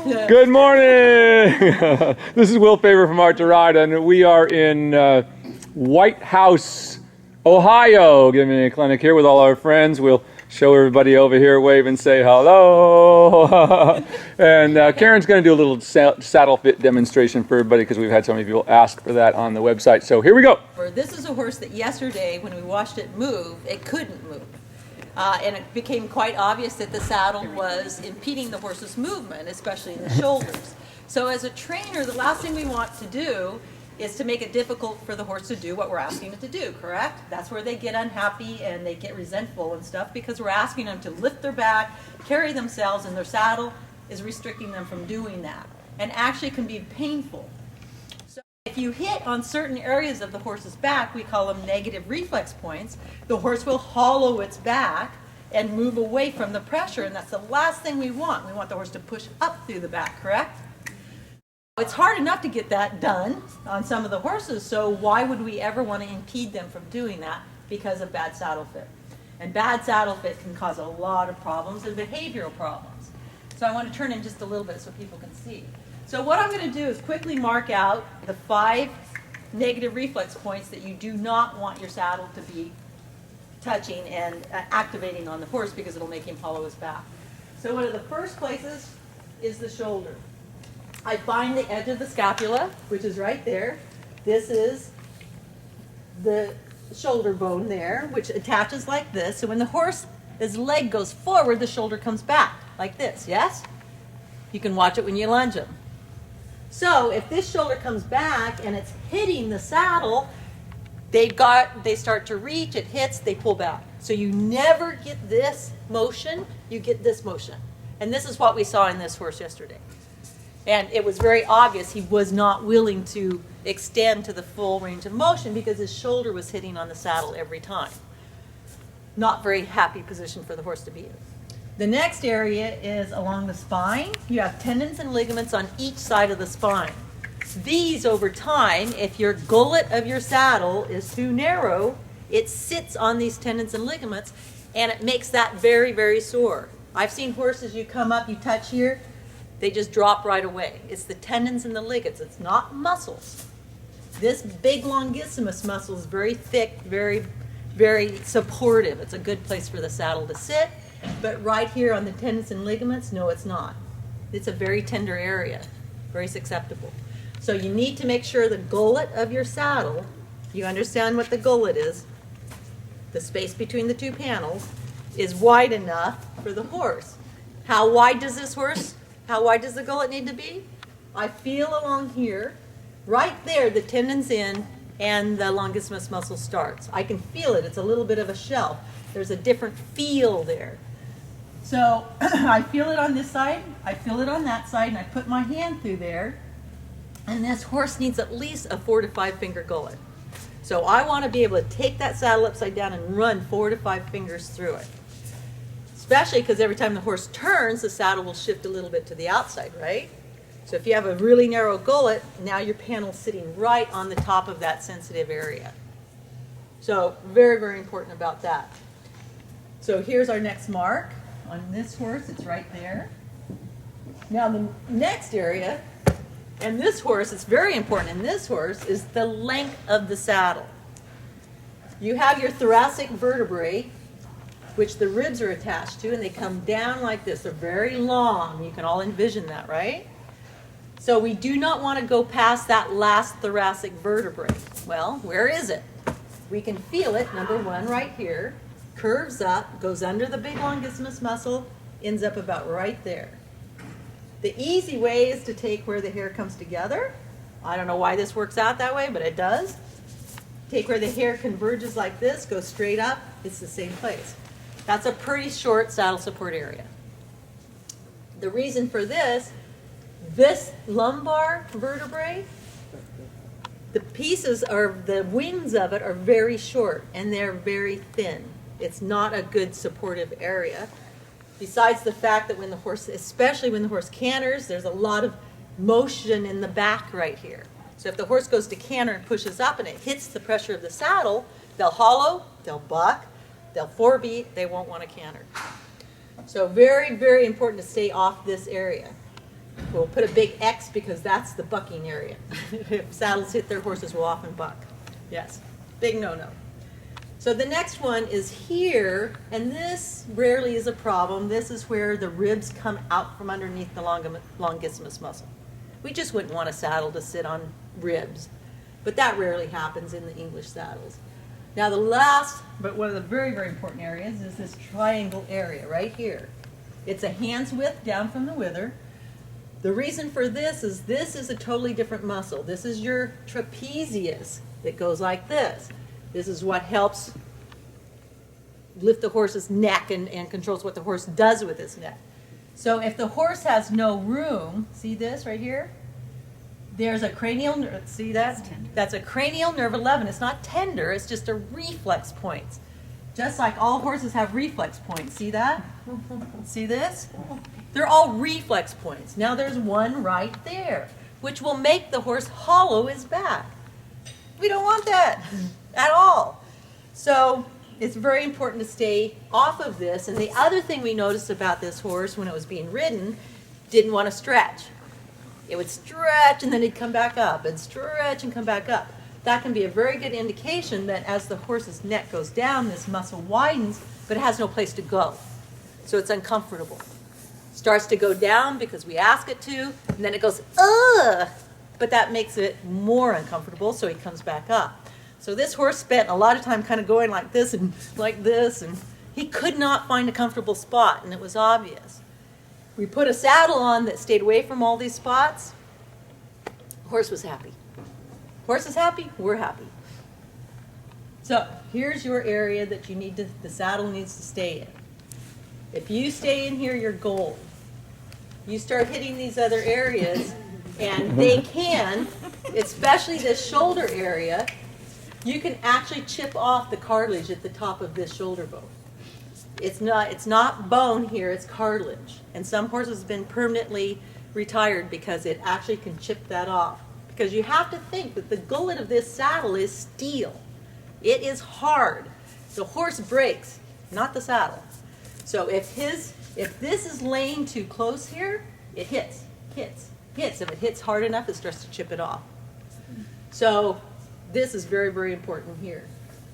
Good morning. This is Will Favor from Art to Ride, and we are in White House, Ohio, giving a clinic here with all our friends. We'll show everybody over here, wave and say hello. And Karen's going to do a little saddle fit demonstration for everybody because we've had so many people ask for that on the website. So here we go. This is a horse that yesterday, when we watched it move, it couldn't move. And it became quite obvious that the saddle was impeding the horse's movement, especially in the shoulders. So as a trainer, the last thing we want to do is to make it difficult for the horse to do what we're asking it to do, correct? That's where they get unhappy and they get resentful and stuff, because we're asking them to lift their back, carry themselves, and their saddle is restricting them from doing that, and actually can be painful. So if you hit on certain areas of the horse's back, we call them negative reflex points, the horse will hollow its back and move away from the pressure, and that's the last thing we want. We want the horse to push up through the back, correct? It's hard enough to get that done on some of the horses, so why would we ever want to impede them from doing that because of bad saddle fit? And bad saddle fit can cause a lot of problems and behavioral problems. So I want to turn in just a little bit so people can see. So what I'm going to do is quickly mark out the 5 negative reflex points that you do not want your saddle to be touching and activating on the horse, because it'll make him hollow his back. So one of the first places is the shoulder. I find the edge of the scapula, which is right there. This is the shoulder bone there, which attaches like this. So when the horse's leg goes forward, the shoulder comes back like this, yes? You can watch it when you lunge him. So if this shoulder comes back and it's hitting the saddle, they start to reach, it hits, they pull back. So you never get this motion, you get this motion. And this is what we saw in this horse yesterday. And it was very obvious he was not willing to extend to the full range of motion because his shoulder was hitting on the saddle every time. Not very happy position for the horse to be in. The next area is along the spine. You have tendons and ligaments on each side of the spine. These, over time, if your gullet of your saddle is too narrow, it sits on these tendons and ligaments, and it makes that very, very sore. I've seen horses, you come up, you touch here, they just drop right away. It's the tendons and the ligaments. It's not muscles. This big longissimus muscle is very thick, very, very supportive. It's a good place for the saddle to sit. But right here on the tendons and ligaments, no, it's not. It's a very tender area, very susceptible. So you need to make sure the gullet of your saddle, you understand what the gullet is, the space between the two panels, is wide enough for the horse. How wide does the gullet need to be? I feel along here, right there, the tendons in and the longissimus muscle starts. I can feel it. It's a little bit of a shelf. There's a different feel there. So I feel it on this side, I feel it on that side, and I put my hand through there. And this horse needs at least a 4 to 5 finger gullet. So I want to be able to take that saddle upside down and run 4 to 5 fingers through it. Especially because every time the horse turns, the saddle will shift a little bit to the outside, right? So if you have a really narrow gullet, now your panel's sitting right on the top of that sensitive area. So very, very important about that. So here's our next mark. On this horse, it's right there. Now the next area, and this horse, it's very important in this horse, is the length of the saddle. You have your thoracic vertebrae, which the ribs are attached to, and they come down like this. They're very long. You can all envision that, right? So we do not want to go past that last thoracic vertebrae. Well, where is it? We can feel it, number 1, right here. Curves up, goes under the big longissimus muscle, ends up about right there. The easy way is to take where the hair comes together. I don't know why this works out that way, but it does. Take where the hair converges like this, go straight up, it's the same place. That's a pretty short saddle support area. The reason for this lumbar vertebrae, the pieces the wings of it are very short and they're very thin. It's not a good supportive area. Besides the fact that when the horse, especially when the horse canters, there's a lot of motion in the back right here. So if the horse goes to canter and pushes up and it hits the pressure of the saddle, they'll hollow, they'll buck, they'll forebeat, they won't want to canter. So very, very important to stay off this area. We'll put a big X because that's the bucking area. If saddles hit their horses will often buck. Yes, big no-no. So the next one is here, and this rarely is a problem. This is where the ribs come out from underneath the longissimus muscle. We just wouldn't want a saddle to sit on ribs, but that rarely happens in the English saddles. Now the last, but one of the very, very important areas is this triangle area right here. It's a hand's width down from the wither. The reason for this is a totally different muscle. This is your trapezius that goes like this. This is what helps lift the horse's neck and controls what the horse does with his neck. So if the horse has no room, see this right here? There's a cranial nerve, see that? That's a cranial nerve 11. It's not tender, it's just a reflex point. Just like all horses have reflex points. See that? See this? They're all reflex points. Now there's one right there, which will make the horse hollow his back. We don't want that at all. So it's very important to stay off of this. And the other thing we noticed about this horse when it was being ridden, didn't want to stretch. It would stretch and then it'd come back up and stretch and come back up. That can be a very good indication that as the horse's neck goes down, this muscle widens, but it has no place to go. So it's uncomfortable. Starts to go down because we ask it to, and then it goes, ugh! But that makes it more uncomfortable, so he comes back up. So this horse spent a lot of time kind of going like this, and he could not find a comfortable spot, and it was obvious. We put a saddle on that stayed away from all these spots. Horse was happy. Horse is happy, we're happy. So here's your area that you need to, the saddle needs to stay in. If you stay in here, you're gold. You start hitting these other areas, and they can, especially this shoulder area, you can actually chip off the cartilage at the top of this shoulder bone. It's not bone here, it's cartilage. And some horses have been permanently retired because it actually can chip that off. Because you have to think that the gullet of this saddle is steel. It is hard. The horse breaks, not the saddle. So if this is laying too close here, it hits. If it hits hard enough, it starts to chip it off. So this is very, very important here.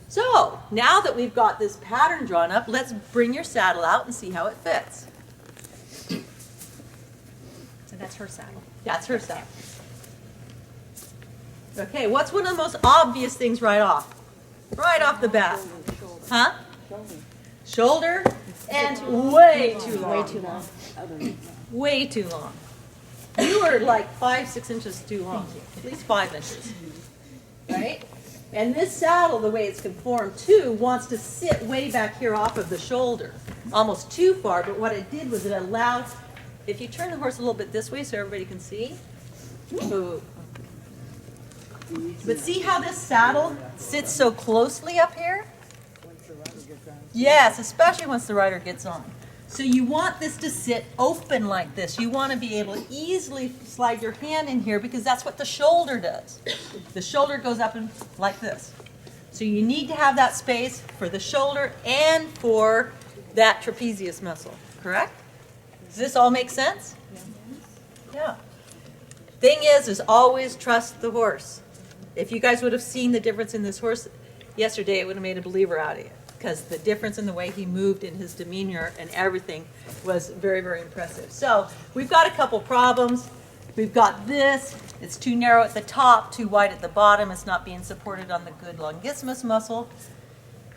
So now that we've got this pattern drawn up, let's bring your saddle out and see how it fits. So that's her saddle. That's her saddle. Okay, what's one of the most obvious things right off? Right off the bat. Huh? Shoulder. And way too long. Way too long. Way too long. You are like 5-6 inches too long. At least 5 inches. Right? And this saddle, the way it's conformed too, wants to sit way back here off of the shoulder. Almost too far, but what it did was it allowed, if you turn the horse a little bit this way so everybody can see. Ooh. But see how this saddle sits so closely up here? Yes, especially once the rider gets on. So you want this to sit open like this. You want to be able to easily slide your hand in here because that's what the shoulder does. The shoulder goes up and like this. So you need to have that space for the shoulder and for that trapezius muscle, correct? Does this all make sense? Yeah. Thing is always trust the horse. If you guys would have seen the difference in this horse yesterday, it would have made a believer out of you. Because the difference in the way he moved in his demeanor and everything was very, very impressive. So we've got a couple problems. We've got this. It's too narrow at the top, too wide at the bottom. It's not being supported on the good longissimus muscle.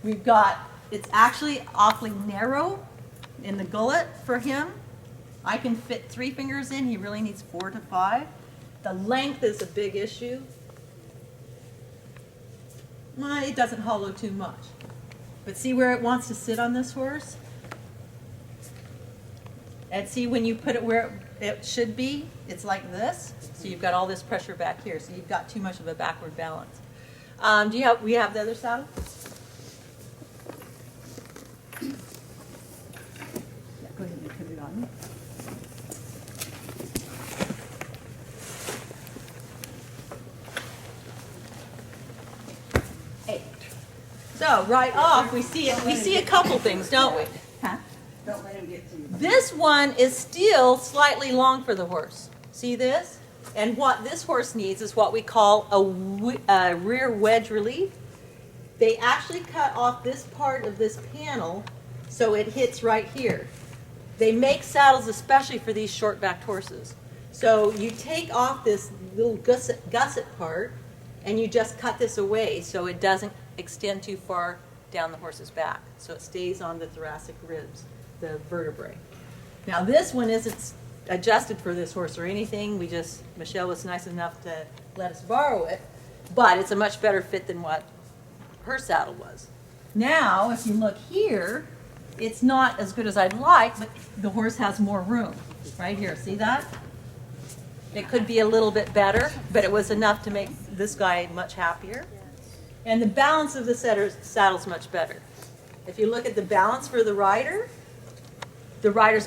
We've got, it's actually awfully narrow in the gullet for him. I can fit 3 fingers in. He really needs 4 to 5. The length is a big issue. It doesn't hollow too much. But see where it wants to sit on this horse? And see when you put it where it should be, it's like this. So you've got all this pressure back here. So you've got too much of a backward balance. We have the other saddle? Yeah, go ahead and put it on. So right off, we see a couple things, don't we? Huh? Don't let him get to you. This one is still slightly long for the horse. See this? And what this horse needs is what we call a rear wedge relief. They actually cut off this part of this panel so it hits right here. They make saddles especially for these short-backed horses. So you take off this little gusset part and you just cut this away so it doesn't extend too far down the horse's back. So it stays on the thoracic ribs, the vertebrae. Now this one isn't adjusted for this horse or anything. Michelle was nice enough to let us borrow it, but it's a much better fit than what her saddle was. Now, if you look here, it's not as good as I'd like, but the horse has more room. Right here, see that? It could be a little bit better, but it was enough to make this guy much happier. And the balance of the saddle's much better. If you look at the balance for the rider's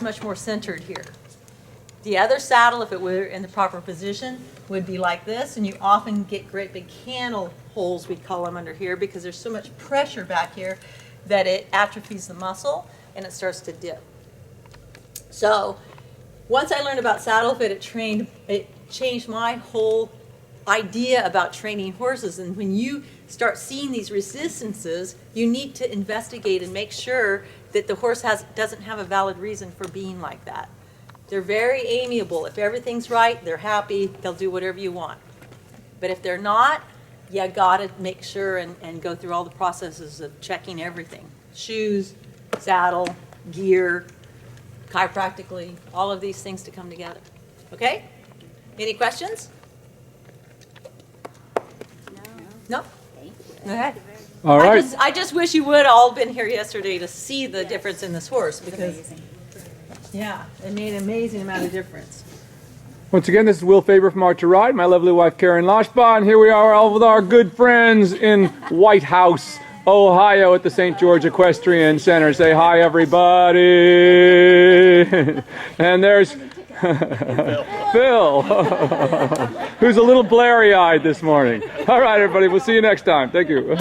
much more centered here. The other saddle, if it were in the proper position, would be like this, and you often get great big cannel holes, we call them, under here, because there's so much pressure back here that it atrophies the muscle and it starts to dip. So once I learned about saddle fit, it changed my whole idea about training horses. And when you start seeing these resistances, you need to investigate and make sure that the horse doesn't have a valid reason for being like that. They're very amiable. If everything's right, they're happy, they'll do whatever you want. But if they're not, you gotta make sure and go through all the processes of checking everything. Shoes, saddle, gear, chiropractically, all of these things to come together. Okay? Any questions? No? Okay. All right. I just wish you would all been here yesterday to see the difference in this horse, because yeah, it made an amazing amount of difference. Once again, this is Will Faber from Art to Ride, my lovely wife Karen Loshbaugh, and here we are all with our good friends in White House, Ohio, at the St. George Equestrian Center. Say hi, everybody. And there's Phil, who's a little blary-eyed this morning. All right, everybody, we'll see you next time. Thank you.